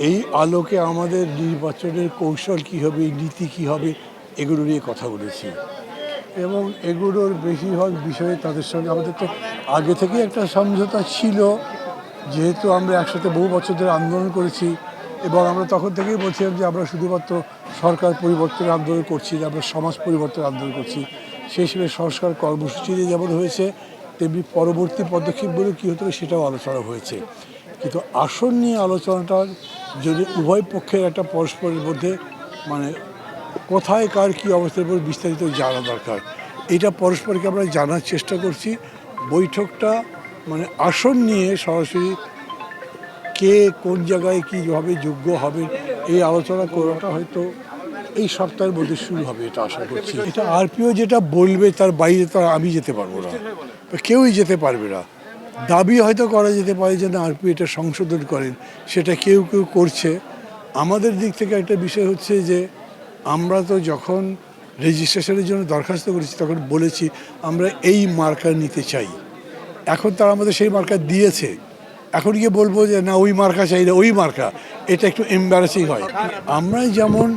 এই আলোকে আমাদের নির্বাচনের কৌশল কী হবে, নীতি কী হবে, এগুলো নিয়ে কথা বলেছি। এবং এগুলোর বেশিরভাগ বিষয়ে তাদের সঙ্গে আমাদের তো আগে থেকেই একটা সমঝোতা ছিল, যেহেতু আমরা একসাথে বহু বছর ধরে আন্দোলন করেছি। এবং আমরা তখন থেকেই বলছিলাম যে আমরা শুধুমাত্র সরকার পরিবর্তনের আন্দোলন করছি না, আমরা সমাজ পরিবর্তনের আন্দোলন করছি। সেই হিসেবে সংস্কার কর্মসূচিতে যেমন হয়েছে, তেমনি পরবর্তী পদক্ষেপগুলো কী হতে হবে সেটাও আলোচনা হয়েছে। কিন্তু আসন নিয়ে আলোচনাটা যদি উভয় পক্ষের একটা পরস্পরের মধ্যে মানে কোথায় কার কী অবস্থার উপর বিস্তারিত জানা দরকার, এটা পরস্পরকে আমরা জানার চেষ্টা করছি। বৈঠকটা মানে আসন নিয়ে সরাসরি কে কোন জায়গায় কীভাবে যোগ্য হবে এই আলোচনা করাটা হয়তো এই সপ্তাহের মধ্যে শুরু হবে, এটা আশা করছি। এটা আরপিও যেটা বলবে তার বাইরে তো আর আমি যেতে পারবো না, কেউই যেতে পারবে না। দাবি হয়তো করা যেতে পারে যে না আরপিও এটা সংশোধন করেন, সেটা কেউ কেউ করছে। আমাদের দিক থেকে একটা বিষয় হচ্ছে যে আমরা তো যখন রেজিস্ট্রেশনের জন্য দরখাস্ত করেছি তখন বলেছি আমরা এই মার্কার নিতে চাই। এখন তারা আমাদের সেই মার্কা দিয়েছে, এখন গিয়ে বলবো যে না ওই মার্কা চাই না ওই মার্কা, এটা একটু এম্বারাসিং হয়। আমরা যেমন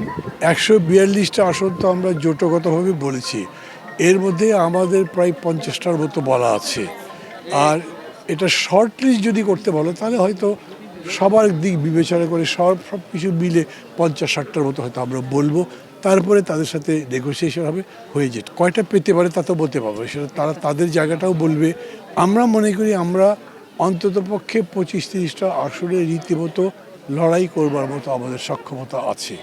142টা আসন তো আমরা জোটগতভাবে বলেছি, এর মধ্যে আমাদের প্রায় 50টার মতো বলা আছে। আর এটা শর্ট লিস্ট যদি করতে বলো তাহলে হয়তো সবার দিক বিবেচনা করে সব কিছু মিলে 50-60টার মতো হয়তো আমরা বলবো। তারপরে তাদের সাথে নেগোসিয়েশন হবে, হয়ে যেত কয়টা পেতে পারে তা তো বলতে পারবো, সেটা তারা তাদের জায়গাটাও বলবে। আমরা মনে করি আমরা অন্ততপক্ষে 25-30টা আসলে রীতিমতো লড়াই করবার মতো আমাদের সক্ষমতা আছে।